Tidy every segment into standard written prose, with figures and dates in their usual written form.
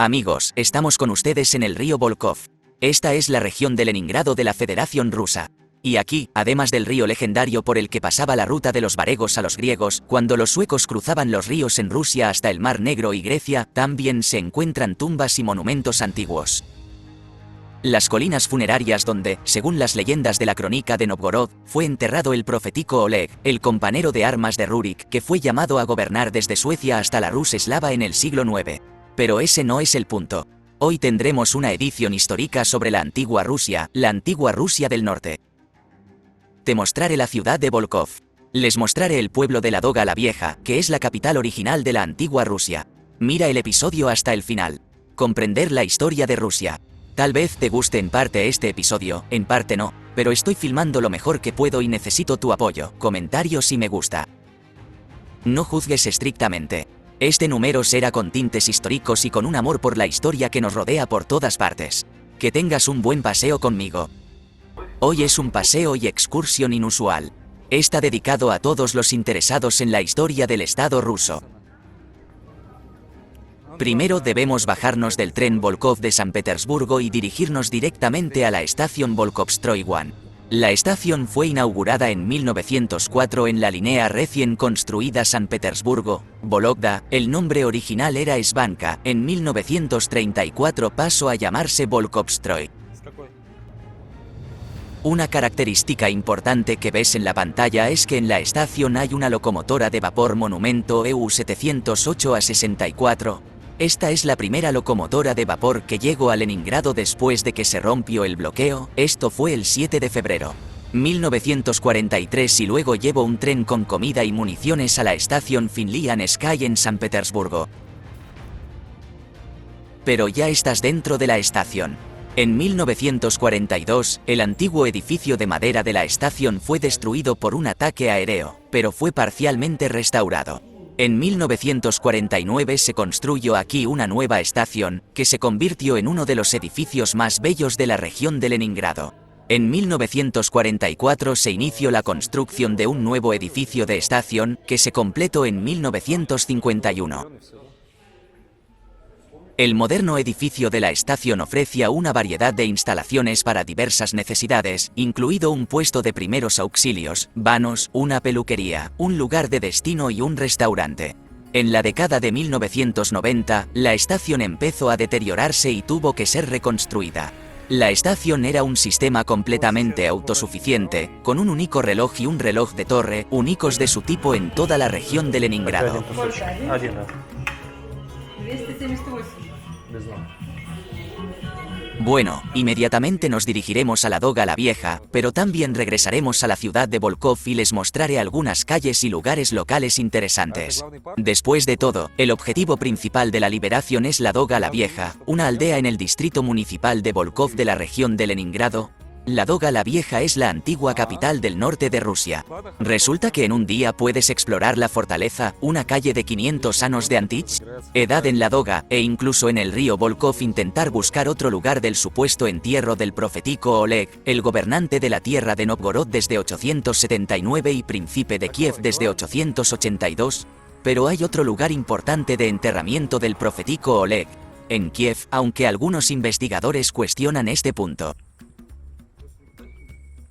Amigos, estamos con ustedes en el río Volkhov. Esta es la región de Leningrado de la Federación Rusa. Y aquí, además del río legendario por el que pasaba la ruta de los varegos a los griegos, cuando los suecos cruzaban los ríos en Rusia hasta el Mar Negro y Grecia, también se encuentran tumbas y monumentos antiguos. Las colinas funerarias donde, según las leyendas de la crónica de Novgorod, fue enterrado el profetico Oleg, el compañero de armas de Rurik, que fue llamado a gobernar desde Suecia hasta la Rus eslava en el siglo IX. Pero ese no es el punto. Hoy tendremos una edición histórica sobre la antigua Rusia del norte. Te mostraré la ciudad de Volkhov. Les mostraré el pueblo de Ladoga la Vieja, que es la capital original de la antigua Rusia. Mira el episodio hasta el final. Comprender la historia de Rusia. Tal vez te guste en parte este episodio, en parte no, pero estoy filmando lo mejor que puedo y necesito tu apoyo, comentarios y me gusta. No juzgues estrictamente. Este número será con tintes históricos y con un amor por la historia que nos rodea por todas partes. Que tengas un buen paseo conmigo. Hoy es un paseo y excursión inusual. Está dedicado a todos los interesados en la historia del Estado ruso. Primero debemos bajarnos del tren Volkhov de San Petersburgo y dirigirnos directamente a la estación Volkhovstroy 1. La estación fue inaugurada en 1904 en la línea recién construida San Petersburgo-Vologda. El nombre original era Svanka. En 1934 pasó a llamarse Volkhovstroy. Una característica importante que ves en la pantalla es que en la estación hay una locomotora de vapor Monumento EU708A64. Esta es la primera locomotora de vapor que llegó a Leningrado después de que se rompió el bloqueo. Esto fue el 7 de febrero. 1943 y luego llevó un tren con comida y municiones a la estación Finlianskaya en San Petersburgo. Pero ya estás dentro de la estación. En 1942, el antiguo edificio de madera de la estación fue destruido por un ataque aéreo, pero fue parcialmente restaurado. En 1949 se construyó aquí una nueva estación, que se convirtió en uno de los edificios más bellos de la región de Leningrado. En 1944 se inició la construcción de un nuevo edificio de estación, que se completó en 1951. El moderno edificio de la estación ofrecía una variedad de instalaciones para diversas necesidades, incluido un puesto de primeros auxilios, vanos, una peluquería, un lugar de destino y un restaurante. En la década de 1990, la estación empezó a deteriorarse y tuvo que ser reconstruida. La estación era un sistema completamente autosuficiente, con un único reloj y un reloj de torre, únicos de su tipo en toda la región de Leningrado. Bueno, inmediatamente nos dirigiremos a Ladoga la Vieja, pero también regresaremos a la ciudad de Volkhov y les mostraré algunas calles y lugares locales interesantes. Después de todo, el objetivo principal de la liberación es Ladoga la Vieja, una aldea en el distrito municipal de Volkhov de la región de Leningrado. Ladoga la Vieja es la antigua capital del norte de Rusia. Resulta que en un día puedes explorar la fortaleza, una calle de 500 años de Antich, edad en Ladoga, e incluso en el río Volkhov intentar buscar otro lugar del supuesto entierro del profetico Oleg, el gobernante de la tierra de Novgorod desde 879 y príncipe de Kiev desde 882. Pero hay otro lugar importante de enterramiento del profetico Oleg, en Kiev, aunque algunos investigadores cuestionan este punto.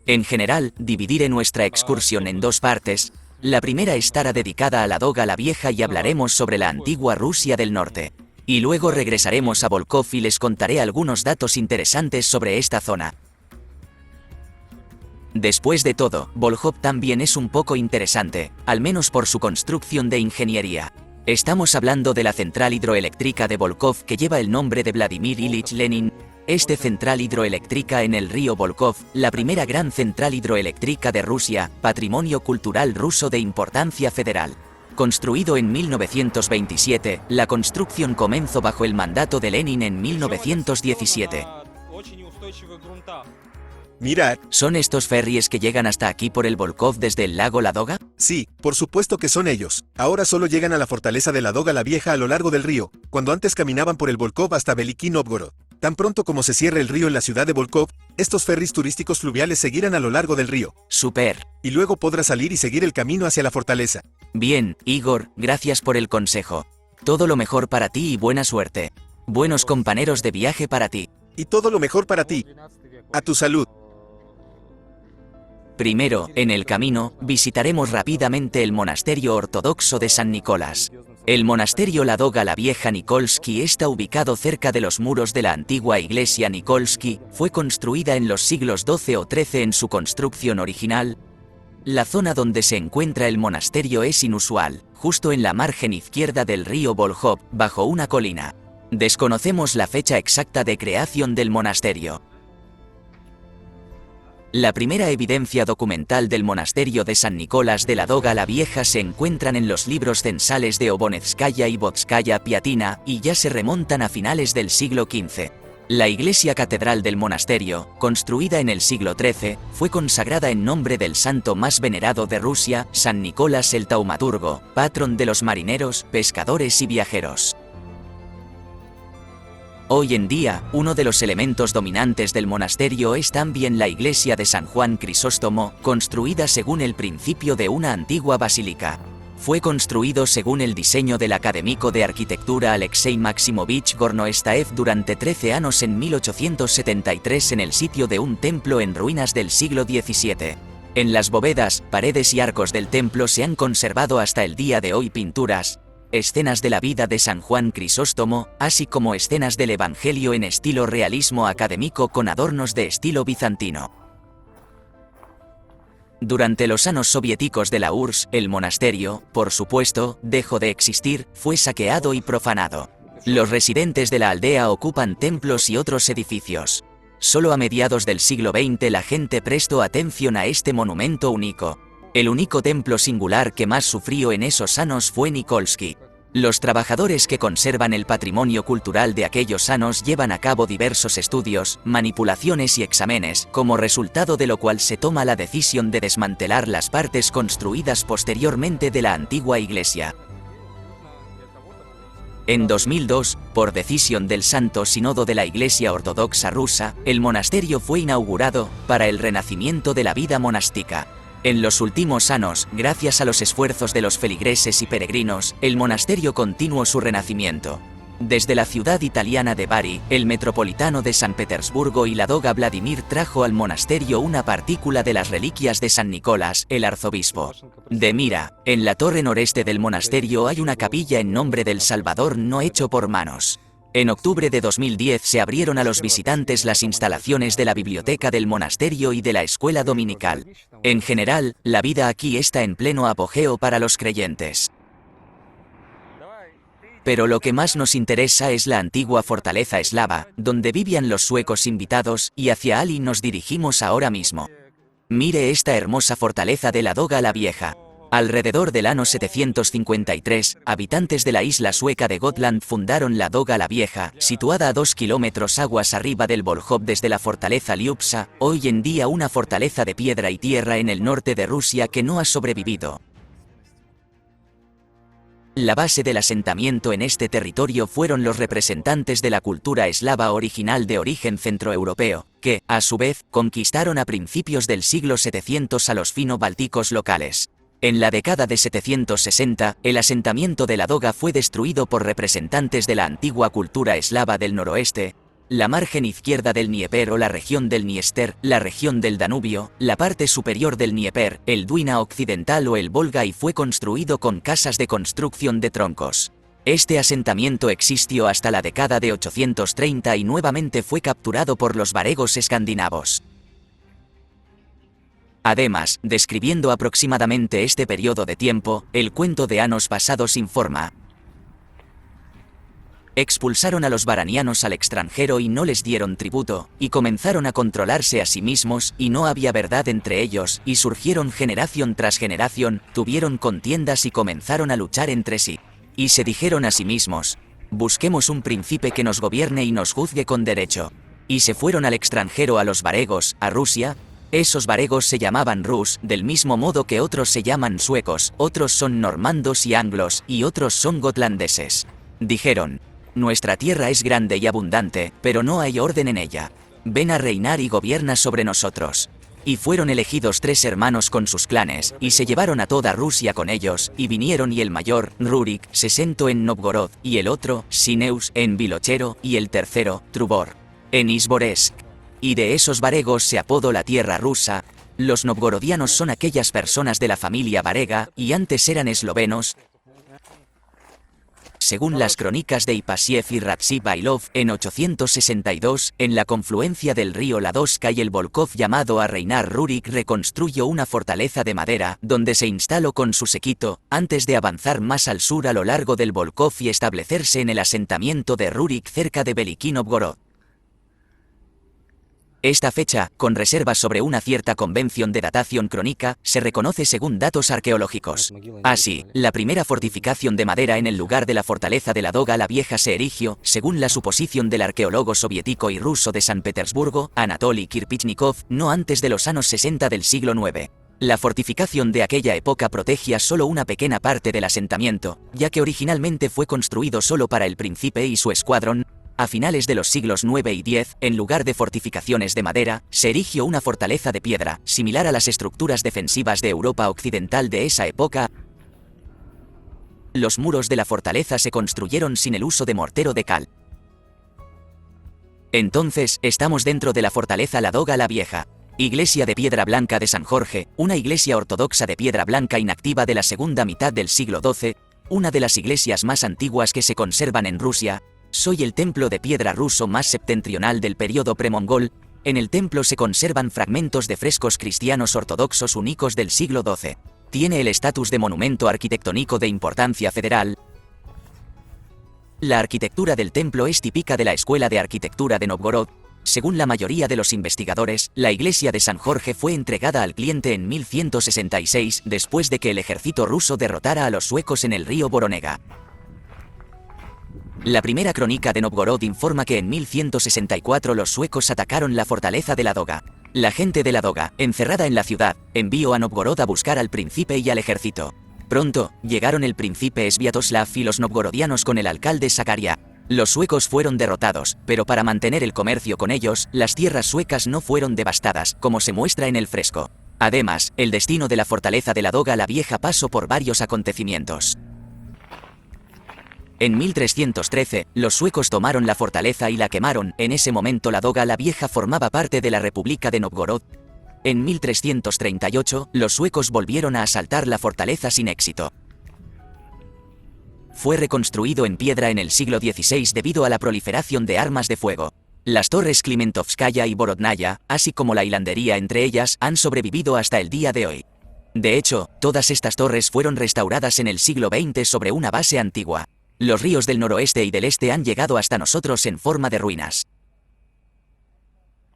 En general, dividiré nuestra excursión en dos partes. La primera estará dedicada a Ladoga la Vieja y hablaremos sobre la antigua Rusia del norte. Y luego regresaremos a Volkhov y les contaré algunos datos interesantes sobre esta zona. Después de todo, Volkhov también es un poco interesante, al menos por su construcción de ingeniería. Estamos hablando de la central hidroeléctrica de Volkhov que lleva el nombre de Vladimir Ilich Lenin. Esta central hidroeléctrica en el río Volkhov, la primera gran central hidroeléctrica de Rusia, patrimonio cultural ruso de importancia federal. Construido en 1927, la construcción comenzó bajo el mandato de Lenin en 1917. Mirad. ¿Son estos ferries que llegan hasta aquí por el Volkhov desde el lago Ladoga? Sí, por supuesto que son ellos. Ahora solo llegan a la fortaleza de Ladoga la Vieja a lo largo del río, cuando antes caminaban por el Volkhov hasta Veliki Novgorod. Tan pronto como se cierre el río en la ciudad de Volkhov, estos ferries turísticos fluviales seguirán a lo largo del río. Super. Y luego podrás salir y seguir el camino hacia la fortaleza. Bien, Igor, gracias por el consejo. Todo lo mejor para ti y buena suerte. Buenos compañeros de viaje para ti. Y todo lo mejor para ti. A tu salud. Primero, en el camino, visitaremos rápidamente el monasterio ortodoxo de San Nicolás. El monasterio Ladoga la Vieja Nikolski está ubicado cerca de los muros de la antigua iglesia Nikolski, fue construida en los siglos XII o XIII en su construcción original. La zona donde se encuentra el monasterio es inusual, justo en la margen izquierda del río Volkhov, bajo una colina. Desconocemos la fecha exacta de creación del monasterio. La primera evidencia documental del monasterio de San Nicolás de Ladoga la Vieja se encuentran en los libros censales de Obonetskaya y Botskaya Piatina, y ya se remontan a finales del siglo XV. La iglesia catedral del monasterio, construida en el siglo XIII, fue consagrada en nombre del santo más venerado de Rusia, San Nicolás el Taumaturgo, patrón de los marineros, pescadores y viajeros. Hoy en día, uno de los elementos dominantes del monasterio es también la iglesia de San Juan Crisóstomo, construida según el principio de una antigua basílica. Fue construido según el diseño del académico de arquitectura Alexei Maximovich Gornoestaev durante 13 años en 1873 en el sitio de un templo en ruinas del siglo XVII. En las bóvedas, paredes y arcos del templo se han conservado hasta el día de hoy pinturas, escenas de la vida de San Juan Crisóstomo, así como escenas del Evangelio en estilo realismo académico con adornos de estilo bizantino. Durante los años soviéticos de la URSS, el monasterio, por supuesto, dejó de existir, fue saqueado y profanado. Los residentes de la aldea ocupan templos y otros edificios. Solo a mediados del siglo XX la gente prestó atención a este monumento único. El único templo singular que más sufrió en esos años fue Nikolski. Los trabajadores que conservan el patrimonio cultural de aquellos años llevan a cabo diversos estudios, manipulaciones y exámenes, como resultado de lo cual se toma la decisión de desmantelar las partes construidas posteriormente de la antigua iglesia. En 2002, por decisión del Santo Sínodo de la Iglesia Ortodoxa Rusa, el monasterio fue inaugurado para el renacimiento de la vida monástica. En los últimos años, gracias a los esfuerzos de los feligreses y peregrinos, el monasterio continuó su renacimiento. Desde la ciudad italiana de Bari, el metropolitano de San Petersburgo y Ladoga Vladimir trajo al monasterio una partícula de las reliquias de San Nicolás, el arzobispo de Mira. En la torre noreste del monasterio hay una capilla en nombre del Salvador no hecho por manos. En octubre de 2010 se abrieron a los visitantes las instalaciones de la biblioteca del monasterio y de la escuela dominical. En general, la vida aquí está en pleno apogeo para los creyentes. Pero lo que más nos interesa es la antigua fortaleza eslava, donde vivían los suecos invitados, y hacia allí nos dirigimos ahora mismo. Mire esta hermosa fortaleza de Ladoga la Vieja. Alrededor del año 753, habitantes de la isla sueca de Gotland fundaron Ladoga la Vieja, situada a 2 kilómetros aguas arriba del Volkhov desde la fortaleza Liupsa, hoy en día una fortaleza de piedra y tierra en el norte de Rusia que no ha sobrevivido. La base del asentamiento en este territorio fueron los representantes de la cultura eslava original de origen centroeuropeo, que, a su vez, conquistaron a principios del siglo 700 a los fino-bálticos locales. En la década de 760, el asentamiento de Ladoga fue destruido por representantes de la antigua cultura eslava del noroeste, la margen izquierda del Dnieper o la región del Dniester, la región del Danubio, la parte superior del Dnieper, el Dwina occidental o el Volga y fue construido con casas de construcción de troncos. Este asentamiento existió hasta la década de 830 y nuevamente fue capturado por los varegos escandinavos. Además, describiendo aproximadamente este periodo de tiempo, el cuento de años pasados informa: expulsaron a los varanianos al extranjero y no les dieron tributo, y comenzaron a controlarse a sí mismos, y no había verdad entre ellos, y surgieron generación tras generación, tuvieron contiendas y comenzaron a luchar entre sí. Y se dijeron a sí mismos: busquemos un príncipe que nos gobierne y nos juzgue con derecho. Y se fueron al extranjero a los varegos, a Rusia. Esos varegos se llamaban Rus, del mismo modo que otros se llaman suecos, otros son normandos y anglos, y otros son gotlandeses. Dijeron: nuestra tierra es grande y abundante, pero no hay orden en ella. Ven a reinar y gobierna sobre nosotros. Y fueron elegidos 3 hermanos con sus clanes, y se llevaron a toda Rusia con ellos, y vinieron y el mayor, Rurik, se sentó en Novgorod, y el otro, Sineus, en Vilochero, y el tercero, Trubor, en Izborsk. Y de esos varegos se apodó la tierra rusa. Los novgorodianos son aquellas personas de la familia varega, y antes eran eslovenos. Según las crónicas de Ipasiev y Radziviłł, en 862, en la confluencia del río Ladoska y el Volkhov llamado a reinar, Rurik reconstruyó una fortaleza de madera, donde se instaló con su séquito, antes de avanzar más al sur a lo largo del Volkhov y establecerse en el asentamiento de Rurik cerca de Veliki Novgorod. Esta fecha, con reservas sobre una cierta convención de datación crónica, se reconoce según datos arqueológicos. Así, la primera fortificación de madera en el lugar de la fortaleza de Ladoga la Vieja se erigió, según la suposición del arqueólogo soviético y ruso de San Petersburgo, Anatoly Kirpichnikov, no antes de los años 60 del siglo IX. La fortificación de aquella época protegía solo una pequeña parte del asentamiento, ya que originalmente fue construido solo para el príncipe y su escuadrón. A finales de los siglos IX y X, en lugar de fortificaciones de madera, se erigió una fortaleza de piedra, similar a las estructuras defensivas de Europa occidental de esa época. Los muros de la fortaleza se construyeron sin el uso de mortero de cal. Entonces, estamos dentro de la fortaleza Ladoga la Vieja. Iglesia de piedra blanca de San Jorge, una iglesia ortodoxa de piedra blanca inactiva de la segunda mitad del siglo XII, una de las iglesias más antiguas que se conservan en Rusia. Soy el templo de piedra ruso más septentrional del periodo premongol. En el templo se conservan fragmentos de frescos cristianos ortodoxos únicos del siglo XII. Tiene el estatus de monumento arquitectónico de importancia federal. La arquitectura del templo es típica de la Escuela de Arquitectura de Novgorod. Según la mayoría de los investigadores, la iglesia de San Jorge fue entregada al cliente en 1166, después de que el ejército ruso derrotara a los suecos en el río Voronega. La primera crónica de Novgorod informa que en 1164 los suecos atacaron la fortaleza de Ladoga. La gente de Ladoga, encerrada en la ciudad, envió a Novgorod a buscar al príncipe y al ejército. Pronto, llegaron el príncipe Sviatoslav y los novgorodianos con el alcalde Sakaria. Los suecos fueron derrotados, pero para mantener el comercio con ellos, las tierras suecas no fueron devastadas, como se muestra en el fresco. Además, el destino de la fortaleza de Ladoga la Vieja pasó por varios acontecimientos. En 1313, los suecos tomaron la fortaleza y la quemaron. En ese momento Ladoga la Vieja formaba parte de la República de Novgorod. En 1338, los suecos volvieron a asaltar la fortaleza sin éxito. Fue reconstruido en piedra en el siglo XVI debido a la proliferación de armas de fuego. Las torres Klimentovskaya y Borodnaya, así como la hilandería entre ellas, han sobrevivido hasta el día de hoy. De hecho, todas estas torres fueron restauradas en el siglo XX sobre una base antigua. Los ríos del noroeste y del este han llegado hasta nosotros en forma de ruinas.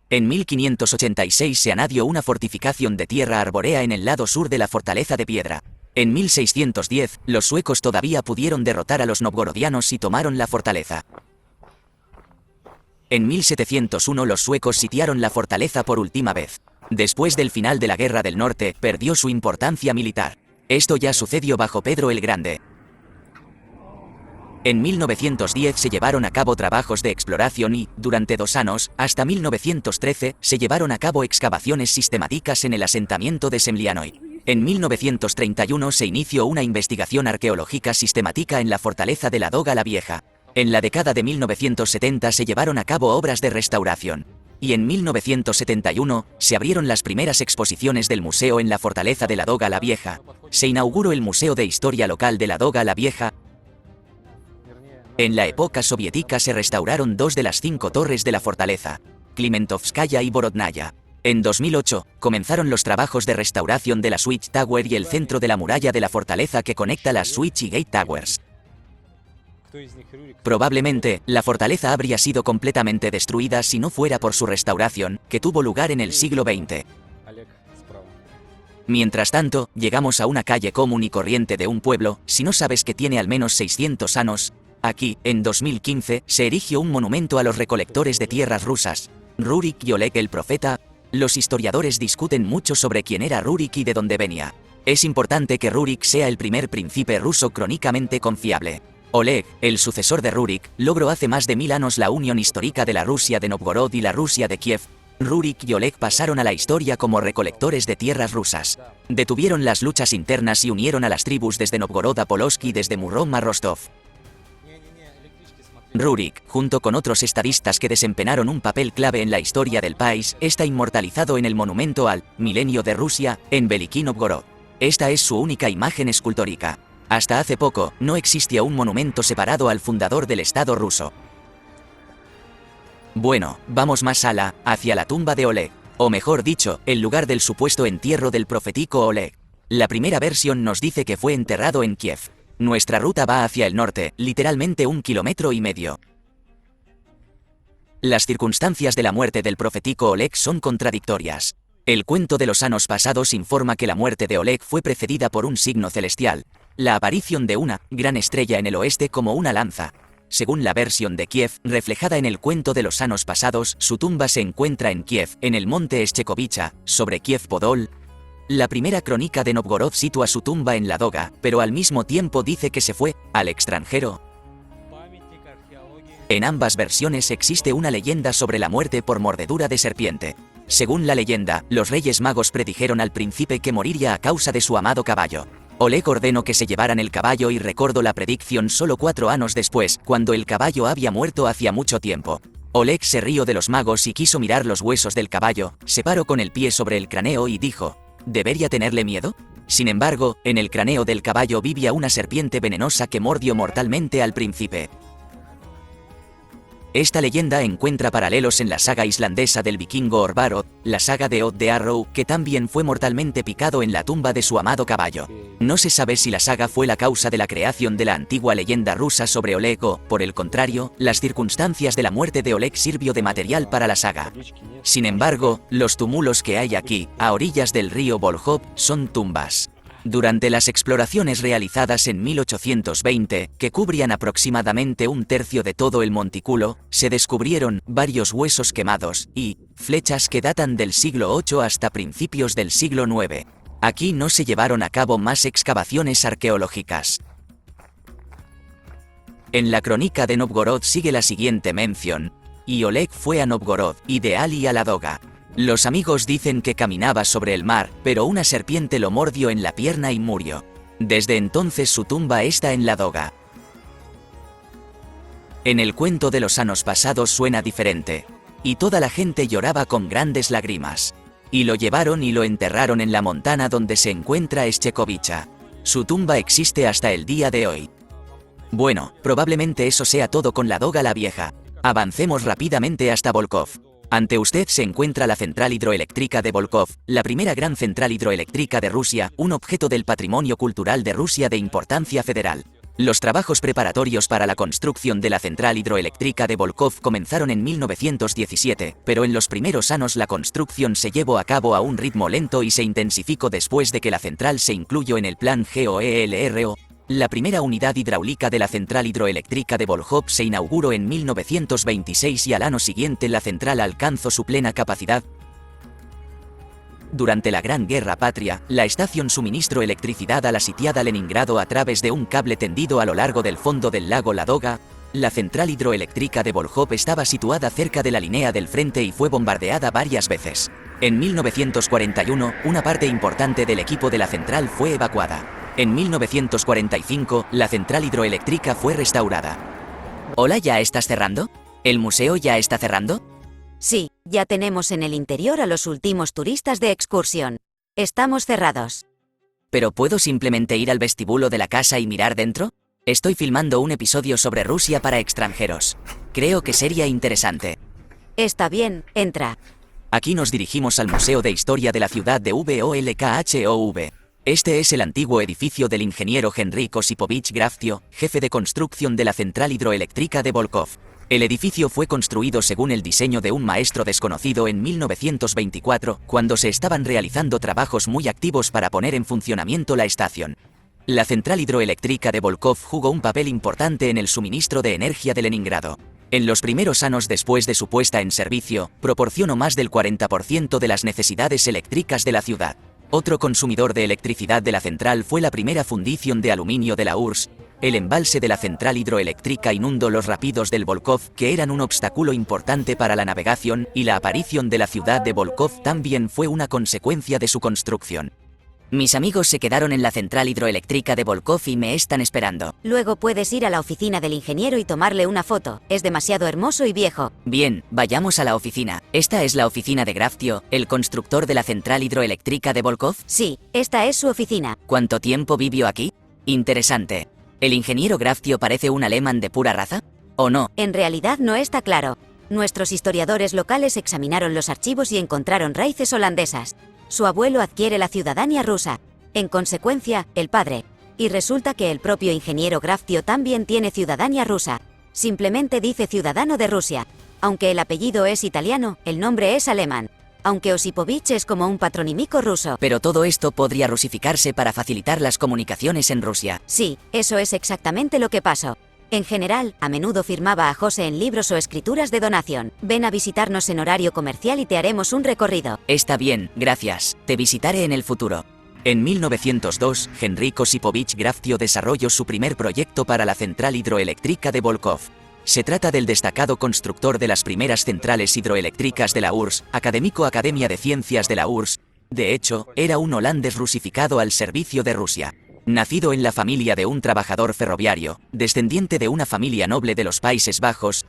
En 1586 se añadió una fortificación de tierra arbórea en el lado sur de la fortaleza de piedra. En 1610, los suecos todavía pudieron derrotar a los novgorodianos y tomaron la fortaleza. En 1701 los suecos sitiaron la fortaleza por última vez. Después del final de la Guerra del Norte, perdió su importancia militar. Esto ya sucedió bajo Pedro el Grande. En 1910 se llevaron a cabo trabajos de exploración y, durante 2 años, hasta 1913, se llevaron a cabo excavaciones sistemáticas en el asentamiento de Semlianoy. En 1931 se inició una investigación arqueológica sistemática en la fortaleza de Ladoga la Vieja. En la década de 1970 se llevaron a cabo obras de restauración. Y en 1971, se abrieron las primeras exposiciones del museo en la fortaleza de Ladoga la Vieja. Se inauguró el Museo de Historia Local de Ladoga la Vieja. En la época soviética se restauraron 2 de las 5 torres de la fortaleza, Klimentovskaya y Borodnaya. En 2008, comenzaron los trabajos de restauración de la Switch Tower y el centro de la muralla de la fortaleza que conecta las Switch y Gate Towers. Probablemente, la fortaleza habría sido completamente destruida si no fuera por su restauración, que tuvo lugar en el siglo XX. Mientras tanto, llegamos a una calle común y corriente de un pueblo. Si no sabes que tiene al menos 600 años, aquí, en 2015, se erigió un monumento a los recolectores de tierras rusas, Rurik y Oleg el Profeta. Los historiadores discuten mucho sobre quién era Rurik y de dónde venía. Es importante que Rurik sea el primer príncipe ruso crónicamente confiable. Oleg, el sucesor de Rurik, logró hace más de 1000 años la unión histórica de la Rusia de Novgorod y la Rusia de Kiev. Rurik y Oleg pasaron a la historia como recolectores de tierras rusas. Detuvieron las luchas internas y unieron a las tribus desde Novgorod a Polotsk y desde Murrom a Rostov. Rurik, junto con otros estadistas que desempeñaron un papel clave en la historia del país, está inmortalizado en el monumento al Milenio de Rusia, en Veliky Novgorod. Esta es su única imagen escultórica. Hasta hace poco, no existía un monumento separado al fundador del Estado ruso. Bueno, vamos más hacia la tumba de Oleg, o mejor dicho, el lugar del supuesto entierro del profético Oleg. La primera versión nos dice que fue enterrado en Kiev. Nuestra ruta va hacia el norte, literalmente 1,5 kilómetros. Las circunstancias de la muerte del profético Oleg son contradictorias. El cuento de los años pasados informa que la muerte de Oleg fue precedida por un signo celestial, la aparición de una gran estrella en el oeste como una lanza. Según la versión de Kiev, reflejada en el cuento de los años pasados, su tumba se encuentra en Kiev, en el monte Eschekovicha, sobre Kiev Podol. La primera crónica de Novgorod sitúa su tumba en Ladoga, pero al mismo tiempo dice que se fue al extranjero. En ambas versiones existe una leyenda sobre la muerte por mordedura de serpiente. Según la leyenda, los Reyes Magos predijeron al príncipe que moriría a causa de su amado caballo. Oleg ordenó que se llevaran el caballo y recordó la predicción solo 4 años después, cuando el caballo había muerto hacía mucho tiempo. Oleg se rió de los magos y quiso mirar los huesos del caballo, se paró con el pie sobre el cráneo y dijo: ¿debería tenerle miedo? Sin embargo, en el cráneo del caballo vivía una serpiente venenosa que mordió mortalmente al príncipe. Esta leyenda encuentra paralelos en la saga islandesa del vikingo Orvarod, la saga de Odd the Arrow, que también fue mortalmente picado en la tumba de su amado caballo. No se sabe si la saga fue la causa de la creación de la antigua leyenda rusa sobre Oleg o, por el contrario, las circunstancias de la muerte de Oleg sirvió de material para la saga. Sin embargo, los túmulos que hay aquí, a orillas del río Volkhov, son tumbas. Durante las exploraciones realizadas en 1820, que cubrían aproximadamente 1/3 de todo el montículo, se descubrieron varios huesos quemados y flechas que datan del siglo VIII hasta principios del siglo IX. Aquí no se llevaron a cabo más excavaciones arqueológicas. En la crónica de Novgorod sigue la siguiente mención: y Oleg fue a Novgorod, y de Ali a Ladoga. Los amigos dicen que caminaba sobre el mar, pero una serpiente lo mordió en la pierna y murió. Desde entonces su tumba está en Ladoga. En el cuento de los años pasados suena diferente. Y toda la gente lloraba con grandes lágrimas. Y lo llevaron y lo enterraron en la montana donde se encuentra Eschekovicha. Su tumba existe hasta el día de hoy. Bueno, probablemente eso sea todo con Ladoga la Vieja. Avancemos rápidamente hasta Volkhov. Ante usted se encuentra la central hidroeléctrica de Volkhov, la primera gran central hidroeléctrica de Rusia, un objeto del patrimonio cultural de Rusia de importancia federal. Los trabajos preparatorios para la construcción de la central hidroeléctrica de Volkhov comenzaron en 1917, pero en los primeros años la construcción se llevó a cabo a un ritmo lento y se intensificó después de que la central se incluyó en el plan GOELRO. La primera unidad hidráulica de la central hidroeléctrica de Volkhov se inauguró en 1926 y al año siguiente la central alcanzó su plena capacidad. Durante la Gran Guerra Patria, la estación suministró electricidad a la sitiada Leningrado a través de un cable tendido a lo largo del fondo del lago Ladoga. La central hidroeléctrica de Volkhov estaba situada cerca de la línea del frente y fue bombardeada varias veces. En 1941, una parte importante del equipo de la central fue evacuada. En 1945, la central hidroeléctrica fue restaurada. Hola, ¿ya estás cerrando? ¿El museo ya está cerrando? Sí, ya tenemos en el interior a los últimos turistas de excursión. Estamos cerrados. ¿Pero puedo simplemente ir al vestíbulo de la casa y mirar dentro? Estoy filmando un episodio sobre Rusia para extranjeros. Creo que sería interesante. Está bien, entra. Aquí nos dirigimos al Museo de Historia de la ciudad de Volkhov. Este es el antiguo edificio del ingeniero Henryk Osipovich Graftio, jefe de construcción de la central hidroeléctrica de Volkhov. El edificio fue construido según el diseño de un maestro desconocido en 1924, cuando se estaban realizando trabajos muy activos para poner en funcionamiento la estación. La central hidroeléctrica de Volkhov jugó un papel importante en el suministro de energía de Leningrado. En los primeros años después de su puesta en servicio, proporcionó más del 40% de las necesidades eléctricas de la ciudad. Otro consumidor de electricidad de la central fue la primera fundición de aluminio de la URSS. el embalse de la central hidroeléctrica inundó los rápidos del Volkhov, que eran un obstáculo importante para la navegación, y la aparición de la ciudad de Volkhov también fue una consecuencia de su construcción. Mis amigos se quedaron en la central hidroeléctrica de Volkhov y me están esperando. Luego puedes ir a la oficina del ingeniero y tomarle una foto. Es demasiado hermoso y viejo. Bien, vayamos a la oficina. ¿Esta es la oficina de Graftio, el constructor de la central hidroeléctrica de Volkhov? Sí, esta es su oficina. ¿Cuánto tiempo vivió aquí? Interesante. ¿El ingeniero Graftio parece un alemán de pura raza? ¿O no? En realidad no está claro. Nuestros historiadores locales examinaron los archivos y encontraron raíces holandesas. Su abuelo adquiere la ciudadanía rusa. En consecuencia, el padre. Y resulta que el propio ingeniero Graftio también tiene ciudadanía rusa. Simplemente dice ciudadano de Rusia. Aunque el apellido es italiano, el nombre es alemán. Aunque Osipovich es como un patronímico ruso. Pero todo esto podría rusificarse para facilitar las comunicaciones en Rusia. Sí, eso es exactamente lo que pasó. En general, a menudo firmaba a José en libros o escrituras de donación. Ven a visitarnos en horario comercial y te haremos un recorrido. Está bien, gracias. Te visitaré en el futuro. En 1902, Henryk Osipovich Graftio desarrolló su primer proyecto para la central hidroeléctrica de Volkhov. Se trata del destacado constructor de las primeras centrales hidroeléctricas de la URSS, académico Academia de Ciencias de la URSS. De hecho, era un holandés rusificado al servicio de Rusia. Nacido en la familia de un trabajador ferroviario, descendiente de una familia noble de los Países Bajos,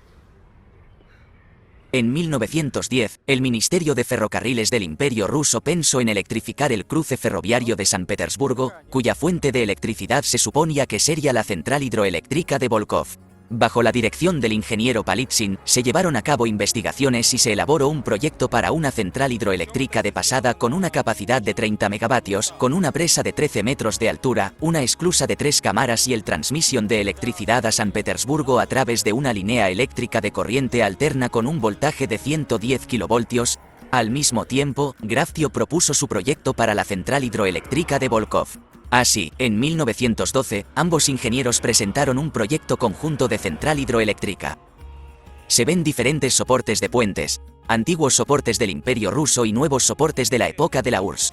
en 1910, el Ministerio de Ferrocarriles del Imperio Ruso pensó en electrificar el cruce ferroviario de San Petersburgo, cuya fuente de electricidad se suponía que sería la central hidroeléctrica de Volkhov. Bajo la dirección del ingeniero Palitzin, se llevaron a cabo investigaciones y se elaboró un proyecto para una central hidroeléctrica de pasada con una capacidad de 30 megavatios, con una presa de 13 metros de altura, una esclusa de 3 cámaras y el transmisión de electricidad a San Petersburgo a través de una línea eléctrica de corriente alterna con un voltaje de 110 kilovoltios. Al mismo tiempo, Graftio propuso su proyecto para la central hidroeléctrica de Volkhov. Así, en 1912, ambos ingenieros presentaron un proyecto conjunto de central hidroeléctrica. Se ven diferentes soportes de puentes, antiguos soportes del Imperio Ruso y nuevos soportes de la época de la URSS.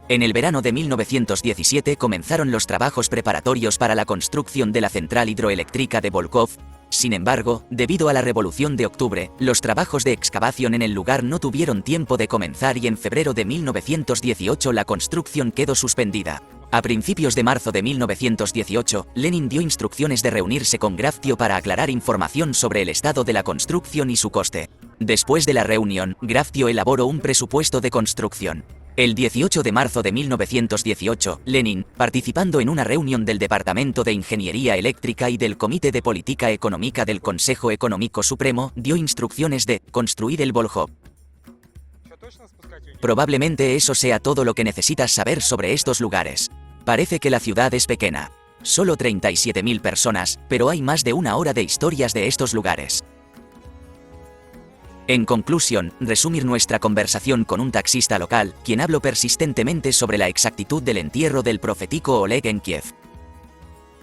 En el verano de 1917 comenzaron los trabajos preparatorios para la construcción de la central hidroeléctrica de Volkhov. Sin embargo, debido a la Revolución de Octubre, los trabajos de excavación en el lugar no tuvieron tiempo de comenzar y en febrero de 1918 la construcción quedó suspendida. A principios de marzo de 1918, Lenin dio instrucciones de reunirse con Graftio para aclarar información sobre el estado de la construcción y su coste. Después de la reunión, Graftio elaboró un presupuesto de construcción. El 18 de marzo de 1918, Lenin, participando en una reunión del Departamento de Ingeniería Eléctrica y del Comité de Política Económica del Consejo Económico Supremo, dio instrucciones de construir el Volkhov. Probablemente eso sea todo lo que necesitas saber sobre estos lugares. Parece que la ciudad es pequeña. Solo 37.000 personas, pero hay más de una hora de historias de estos lugares. En conclusión, resumir nuestra conversación con un taxista local, quien habló persistentemente sobre la exactitud del entierro del profetico Oleg en Kiev.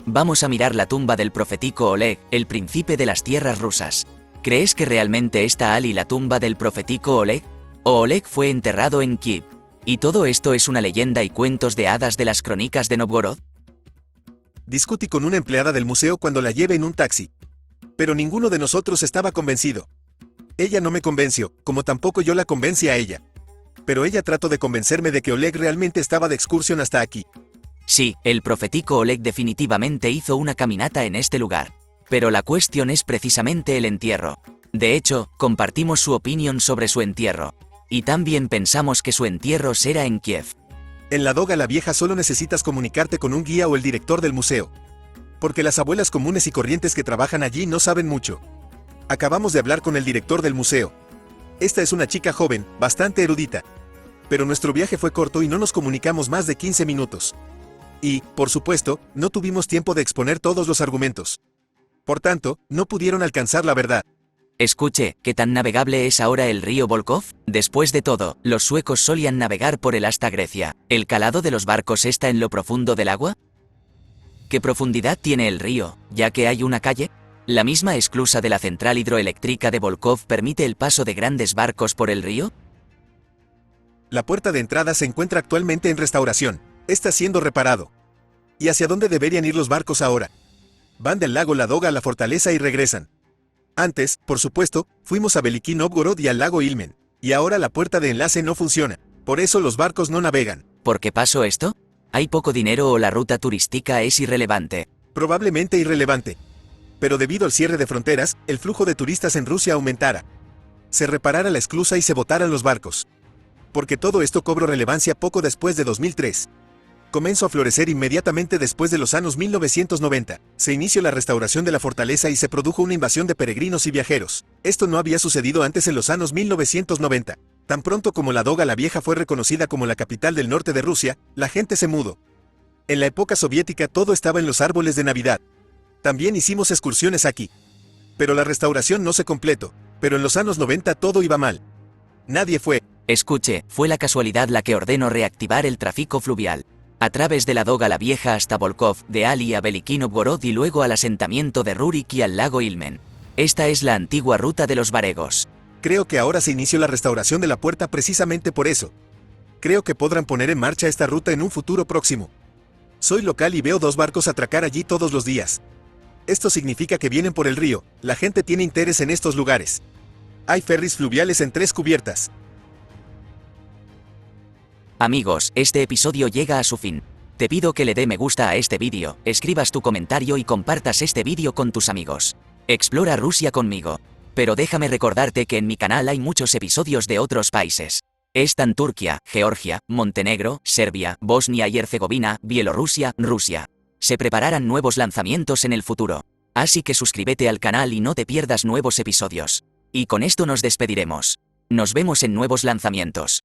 Vamos a mirar la tumba del profetico Oleg, el príncipe de las tierras rusas. ¿Crees que realmente está allí la tumba del profetico Oleg? ¿O Oleg fue enterrado en Kiev? ¿Y todo esto es una leyenda y cuentos de hadas de las crónicas de Novgorod? Discutí con una empleada del museo cuando la llevé en un taxi. Pero ninguno de nosotros estaba convencido. Ella no me convenció, como tampoco yo la convencí a ella. Pero ella trató de convencerme de que Oleg realmente estaba de excursión hasta aquí. Sí, el profetico Oleg definitivamente hizo una caminata en este lugar. Pero la cuestión es precisamente el entierro. De hecho, compartimos su opinión sobre su entierro. Y también pensamos que su entierro será en Kiev. En la Doga la Vieja solo necesitas comunicarte con un guía o el director del museo. Porque las abuelas comunes y corrientes que trabajan allí no saben mucho. Acabamos de hablar con el director del museo. Esta es una chica joven, bastante erudita. Pero nuestro viaje fue corto y no nos comunicamos más de 15 minutos. Y, por supuesto, no tuvimos tiempo de exponer todos los argumentos. Por tanto, no pudieron alcanzar la verdad. Escuche, ¿qué tan navegable es ahora el río Volkhov? Después de todo, los suecos solían navegar por él hasta Grecia. ¿El calado de los barcos está en lo profundo del agua? ¿Qué profundidad tiene el río, ya que hay una calle? ¿La misma esclusa de la central hidroeléctrica de Volkhov permite el paso de grandes barcos por el río? La puerta de entrada se encuentra actualmente en restauración. Está siendo reparado. ¿Y hacia dónde deberían ir los barcos ahora? Van del lago Ladoga a la fortaleza y regresan. Antes, por supuesto, fuimos a Veliky Novgorod y al lago Ilmen. Y ahora la puerta de enlace no funciona. Por eso los barcos no navegan. ¿Por qué pasó esto? ¿Hay poco dinero o la ruta turística es irrelevante? Probablemente irrelevante. Pero debido al cierre de fronteras, el flujo de turistas en Rusia aumentara. Se reparara la esclusa y se botaran los barcos. Porque todo esto cobró relevancia poco después de 2003. Comenzó a florecer inmediatamente después de los años 1990. Se inició la restauración de la fortaleza y se produjo una invasión de peregrinos y viajeros. Esto no había sucedido antes en los años 1990. Tan pronto como Ladoga la Vieja fue reconocida como la capital del norte de Rusia, la gente se mudó. En la época soviética todo estaba en los árboles de Navidad. También hicimos excursiones aquí. Pero la restauración no se completó. Pero en los años 90 todo iba mal. Nadie fue. Escuche, fue la casualidad la que ordenó reactivar el tráfico fluvial. A través de Ladoga la Vieja hasta Volkov, de Ali a Veliky Novgorod y luego al asentamiento de Rurik y al lago Ilmen. Esta es la antigua ruta de los varegos. Creo que ahora se inició la restauración de la puerta precisamente por eso. Creo que podrán poner en marcha esta ruta en un futuro próximo. Soy local y veo 2 barcos atracar allí todos los días. Esto significa que vienen por el río, la gente tiene interés en estos lugares. Hay ferries fluviales en 3 cubiertas. Amigos, este episodio llega a su fin. Te pido que le dé me gusta a este vídeo, escribas tu comentario y compartas este vídeo con tus amigos. Explora Rusia conmigo. Pero déjame recordarte que en mi canal hay muchos episodios de otros países. Están Turquía, Georgia, Montenegro, Serbia, Bosnia y Herzegovina, Bielorrusia, Rusia. Se prepararán nuevos lanzamientos en el futuro. Así que suscríbete al canal y no te pierdas nuevos episodios. Y con esto nos despediremos. Nos vemos en nuevos lanzamientos.